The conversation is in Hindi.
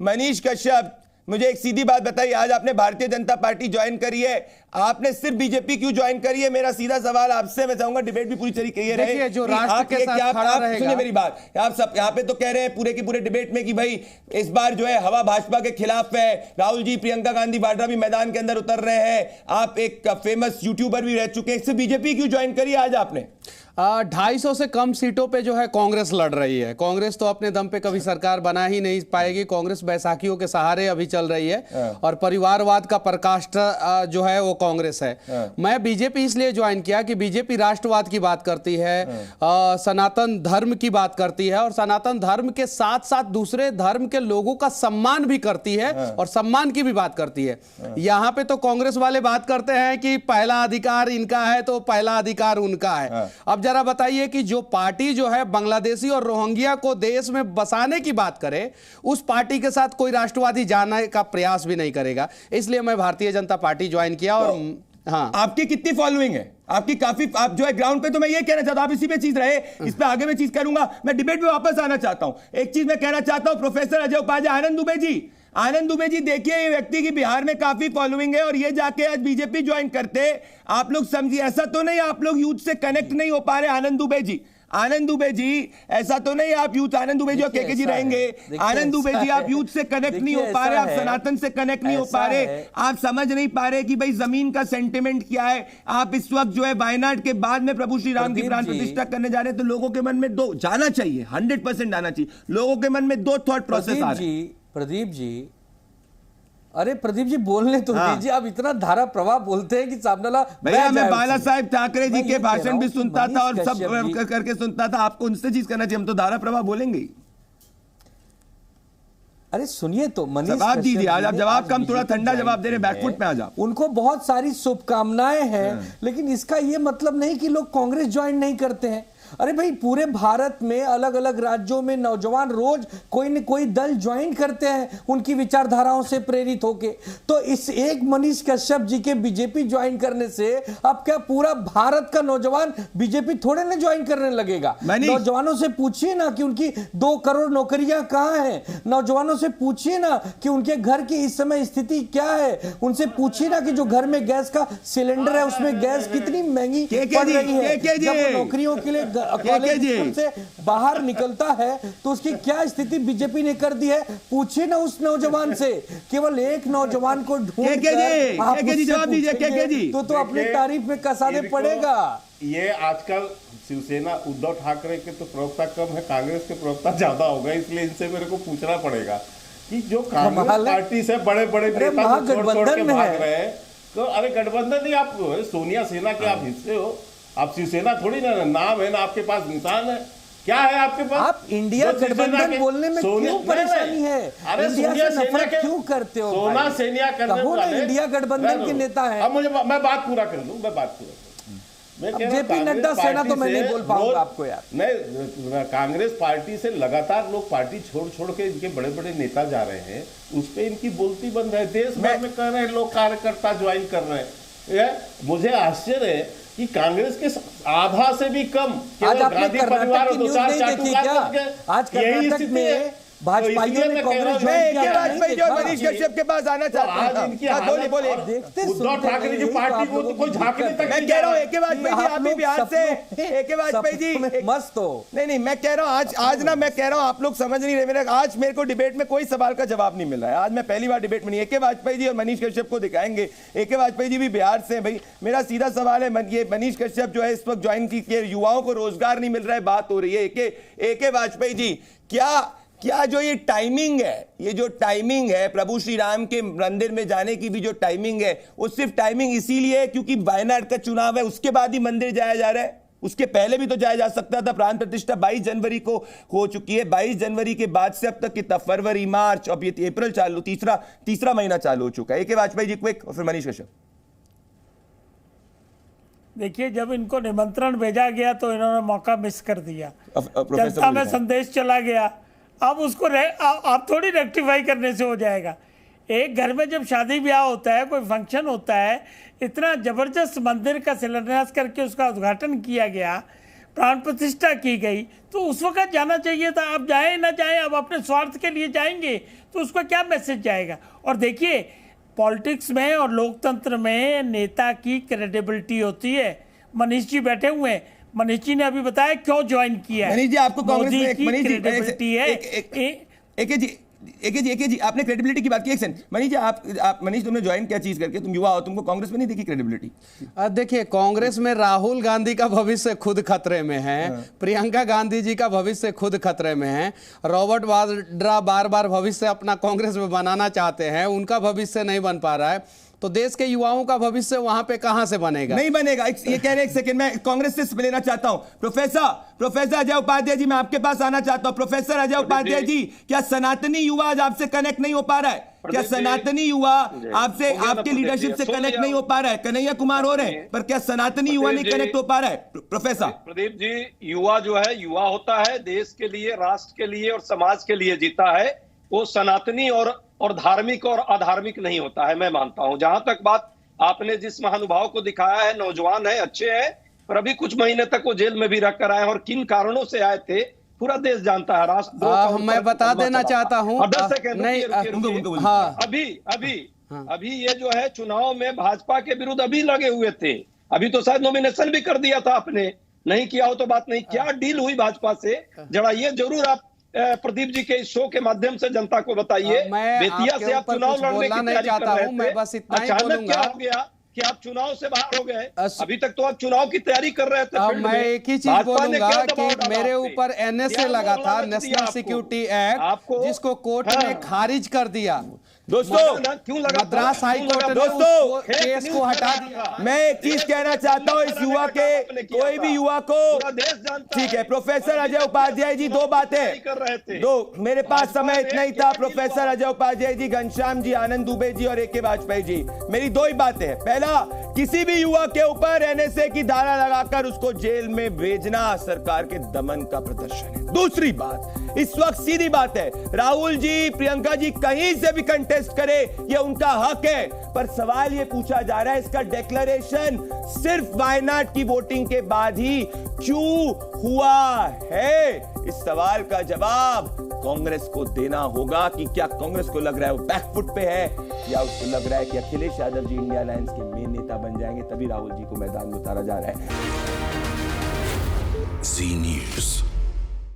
मनीष कश्यप, मुझे एक सीधी बात बताइए, आज आपने भारतीय जनता पार्टी ज्वाइन करी है, आपने सिर्फ बीजेपी क्यों ज्वाइन करी है? मेरा सीधा सवाल आपसे, मैं चाहूंगा डिबेट भी पूरी तरीके से रहे। जो राष्ट्र के साथ खड़ा रहेगा। सुनिए मेरी बात, आप सब यहाँ पे तो कह रहे हैं पूरे के पूरे डिबेट में कि भाई इस बार जो है हवा भाजपा के खिलाफ है, राहुल जी प्रियंका गांधी वाड्रा भी मैदान के अंदर उतर रहे हैं, आप एक फेमस यूट्यूबर भी रह चुके हैं, सिर्फ बीजेपी क्यों ज्वाइन करी आज आपने? 250 से कम सीटों पे जो है कांग्रेस लड़ रही है। कांग्रेस तो अपने दम पे कभी सरकार बना ही नहीं पाएगी। कांग्रेस बैसाखियों के सहारे अभी चल रही है और परिवारवाद का प्रकाष्ठ जो है वो कांग्रेस है। मैं बीजेपी इसलिए ज्वाइन किया कि बीजेपी राष्ट्रवाद की बात करती है, सनातन धर्म की बात करती है और सनातन धर्म के साथ साथ दूसरे धर्म के लोगों का सम्मान भी करती है और सम्मान की भी बात करती है। यहाँ पे तो कांग्रेस वाले बात करते हैं कि पहला अधिकार इनका है तो पहला अधिकार उनका है। अब जरा बताइए कि जो पार्टी जो है बांग्लादेशी और रोहिंग्या को देश में बसाने की बात करे, उस पार्टी के साथ कोई राष्ट्रवादी जाने का प्रयास भी नहीं करेगा। इसलिए मैं भारतीय जनता पार्टी ज्वाइन किया। और हाँ, आपकी कितनी फॉलोइंग है? आपकी काफी, आप जो है ग्राउंड पे, तो मैं ये कहना चाहता हूं, आप इसी पे चीज रहे, इस पे आगे मैं चीज करूंगा। मैं डिबेट पे वापस आना चाहता हूं। एक चीज मैं कहना चाहता हूं, प्रोफेसर अजय उपाध्याय, आनंद दुबे जी, देखिए ये व्यक्ति की बिहार में काफी फॉलोइंग है और ये जाके आज बीजेपी ज्वाइन करते, आप लोग समझिए, ऐसा तो नहीं आप लोग यूथ से कनेक्ट नहीं हो पा रहे। आनंद दुबे जी ऐसा तो नहीं आप यूथ, आनंद दुबे जी और के जी रहेंगे, आनंद दुबे जी आप यूथ से कनेक्ट नहीं हो पा रहे, आप सनातन से कनेक्ट नहीं हो पा रहे, आप समझ नहीं पा रहे कि भाई जमीन का सेंटिमेंट क्या है। आप इस वक्त जो है वायनाड के बाद में प्रभु श्री राम की प्राण प्रतिष्ठा करने जा रहे हैं, तो लोगों के मन में दो जाना चाहिए, 100% आना चाहिए, लोगों के मन में दो थॉट प्रोसेस आ रहे हैं। प्रदीप जी, अरे प्रदीप जी बोलने तो दीजिए। आप इतना धारा प्रवाह बोलते हैं कि सामने भैया, मैं बाला साहेब ठाकरे जी के भाषण भी सुनता था और सब करके सुनता था, आपको उनसे चीज करना चाहिए, हम तो धारा प्रवाह बोलेंगे ही। अरे सुनिए तो मनीष, जवाब दीजिए, आज आप जवाब कम, थोड़ा ठंडा जवाब दे रहे, बैकफुट में आ जाओ। उनको बहुत सारी शुभकामनाएं हैं, लेकिन इसका यह मतलब नहीं कि लोग कांग्रेस ज्वाइन नहीं करते हैं। अरे भाई, पूरे भारत में अलग अलग राज्यों में नौजवान रोज कोई न कोई दल ज्वाइन करते हैं उनकी विचारधाराओं से प्रेरित होके। तो इस एक मनीष कश्यप जी के बीजेपी ज्वाइन करने से अब क्या पूरा भारत का नौजवान बीजेपी थोड़े ना ज्वाइन करने लगेगा? नौजवानों से पूछिए ना कि उनकी 2 करोड़ नौकरियां कहां हैं, नौजवानों से पूछिए ना कि उनके घर की इस समय स्थिति क्या है, उनसे पूछिए ना कि जो घर में गैस का सिलेंडर है उसमें गैस कितनी महंगी पड़ रही है। जब नौकरियों के लिए कॉलेज से बाहर निकलता है तो उसकी क्या स्थिति बीजेपी ने कर दी है, पूछिए ना उस नौजवान से। केवल एक नौजवान को ढूंढ जवाब दीजिए, तो अपनी तारीफ में कसाने पड़ेगा। ये आजकल शिवसेना उद्धव ठाकरे के तो प्रवक्ता कम है, कांग्रेस के प्रवक्ता ज्यादा हो गए, इसलिए इनसे मेरे को पूछना पड़ेगा कि जो कांग्रेस पार्टी से बड़े बड़े नेता गठबंधन में भाग रहे हैं, तो अरे गठबंधन नहीं, आप सोनिया सेना के आप हिस्से हो, आप शिवसेना थोड़ी ना, नाम है ना आपके पास, निशान है, क्या है आपके पास? आप इंडिया गठबंधन बोलने में क्यों परेशानी है? इंडिया से नफरत क्यों करते हो? सोना सेनिया करने वाले इंडिया गठबंधन के नेता है। अब मुझे, मैं बात पूरा कर लूं, जेपी नड्डा सेना तो मैं नहीं बोल पाऊंगा आपको यार। मैं कांग्रेस पार्टी से लगातार लोग पार्टी छोड़ छोड़ के इनके बड़े बड़े नेता जा रहे हैं, उस पर इनकी बोलती बंद है, देश भर में कर रहे हैं लोग, कार्यकर्ता ज्वाइन कर रहे हैं। मुझे आश्चर्य है कि कांग्रेस के आधा से भी कम आज आपने कर्नाटक की न्यूज़ नहीं देखी क्या? आज कर्नाटक में भाजपाइयों ने कांग्रेस मनीष कश्यप के पास आना चाहता हूं। उद्धव ठाकरे की पार्टी को तो कोई झांकने तक मैं कह रहा हूं, एके वाजपेयी जी आप भी बिहार से, एके वाजपेयी जी मस्त हो। नहीं, मैं कह रहा हूं आज ना, मैं कह रहा हूं आप लोग समझ नहीं रहे, आज मेरे को डिबेट में कोई सवाल का जवाब नहीं मिल रहा है। आज मैं पहली बार डिबेट में नहीं, एके वाजपेयी जी और मनीष कश्यप को दिखाएंगे। एके वाजपेयी जी भी बिहार से, भाई मेरा सीधा सवाल है, ये मनीष कश्यप जो है इस वक्त ज्वाइन की, युवाओं को रोजगार नहीं मिल रहा है, बात हो रही है। एके वाजपेयी जी, क्या जो ये टाइमिंग है प्रभु श्री राम के मंदिर में जाने की भी जो टाइमिंग है, वो सिर्फ टाइमिंग इसीलिए है क्योंकि वायनाड का चुनाव है, उसके बाद ही मंदिर जाया जा रहा है? उसके पहले भी तो जाया जा सकता था। प्राण प्रतिष्ठा 22 जनवरी को हो चुकी है, 22 जनवरी के बाद से अब तक कितना, फरवरी, मार्च, अब ये अप्रैल चालू, तीसरा महीना चालू हो चुका है। एके वाजपेयी जी क्विक, और फिर मनीष कश्यप। देखिए, जब इनको निमंत्रण भेजा गया तो इन्होंने मौका मिस कर दिया, जनता में संदेश चला गया। अब उसको आप थोड़ी रेक्टिफाई करने से हो जाएगा। एक घर में जब शादी ब्याह होता है, कोई फंक्शन होता है, इतना जबरदस्त मंदिर का शिलान्यास करके उसका उद्घाटन किया गया, प्राण प्रतिष्ठा की गई, तो उस वक्त जाना चाहिए था। आप जाएं ना जाएं, अब अपने स्वार्थ के लिए जाएंगे तो उसका क्या मैसेज जाएगा? और देखिए, पॉलिटिक्स में और लोकतंत्र में नेता की क्रेडिबिलिटी होती है। मनीष जी बैठे हुए हैं, मनीष जी ने अभी बताया क्यों ज्वाइन किया है। मनीष जी, आपको कांग्रेस में क्रेडिबिलिटी है। एके जी आपने क्रेडिबिलिटी की बात की। एक सेकंड मनीष जी, आप मनीष, तुमने ज्वाइन क्या चीज करके? तुम युवा हो, तुमको कांग्रेस में नहीं देखी क्रेडिबिलिटी? देखिए, कांग्रेस में राहुल गांधी का भविष्य खुद खतरे में है, प्रियंका गांधी जी का भविष्य खुद खतरे में है, रॉबर्ट वाड्रा बार बार भविष्य अपना कांग्रेस में बनाना चाहते हैं, उनका भविष्य नहीं बन पा रहा है। तो देश के युवाओं का भविष्य वहां पे कहां से बनेगा? नहीं बनेगा। ये कह रहे, एक सेकंड, मैं कांग्रेस से लेना चाहता हूं। प्रोफेसर अजय उपाध्याय जी, मैं आपके पास आना चाहता हूं। प्रोफेसर अजय उपाध्याय जी, क्या सनातनी युवा आज आपसे कनेक्ट नहीं हो पा रहा है? क्या सनातनी युवा आपसे, आपके लीडरशिप से कनेक्ट नहीं हो पा रहा है? कन्हैया कुमार हो रहे हैं, पर क्या सनातनी युवा नहीं कनेक्ट हो पा रहा है? प्रोफेसर प्रदीप जी, युवा जो है, युवा होता है देश के लिए, राष्ट्र के लिए और समाज के लिए जीता है। वो सनातनी और धार्मिक और अधार्मिक नहीं होता है, मैं मानता हूं। जहां तक बात आपने जिस महानुभाव को दिखाया है, नौजवान है, अच्छे हैं, पर अभी कुछ महीने तक वो जेल में भी रख कर आए और किन कारणों से आए थे पूरा देश जानता है। राष्ट्र मैं बता देना चाहता हूं, अभी ये जो है चुनाव में भाजपा के विरुद्ध अभी लगे हुए थे। अभी तो शायद नॉमिनेशन भी कर दिया था आपने, नहीं किया हो तो बात नहीं। क्या डील हुई भाजपा से, जरा ये जरूर आप प्रदीप जी के इस शो के माध्यम से जनता को बताइए। बेतिया से आप चुनाव लड़ने की तैयारी कर रहे थे, मैं बस इतना ही अचानक क्या हो गया कि आप चुनाव से बाहर हो गए? अभी तक तो आप चुनाव की तैयारी कर रहे थे। मैं एक ही चीज बोलूंगा कि मेरे ऊपर NSA लगा था, नेशनल सिक्योरिटी एक्ट, जिसको कोर्ट ने खारिज कर दिया। दोस्तों, क्यों लगा? मद्रास हाई कोर्ट ने दोस्तों केस को हटा दिया। मैं एक चीज कहना चाहता हूं इस युवा के, कोई भी युवा को, ठीक है प्रोफेसर अजय उपाध्याय जी, दो बातें, दो, मेरे पास समय इतना ही था। प्रोफेसर अजय उपाध्याय जी, घनश्याम जी, आनंद दुबे जी और AK वाजपेयी जी, मेरी दो ही बातें हैं। पहला, किसी भी युवा के ऊपर NSA की धारा लगाकर उसको जेल में भेजना सरकार के दमन का प्रदर्शन है। दूसरी बात, इस वक्त सीधी बात है, राहुल जी, प्रियंका जी कहीं से भी कंटेस्ट करे, ये उनका हक है, पर सवाल ये पूछा जा रहा है, इसका डिक्लेरेशन सिर्फ वायनाड की वोटिंग के बाद ही क्यों हुआ है? इस सवाल का जवाब कांग्रेस को देना होगा कि क्या कांग्रेस को लग रहा है वो बैकफुट पे है, या उसको लग रहा है कि अखिलेश यादव जी इंडिया अलायंस के मेन नेता बन जाएंगे, तभी राहुल जी को मैदान में उतारा जा रहा है। जी न्यूज़।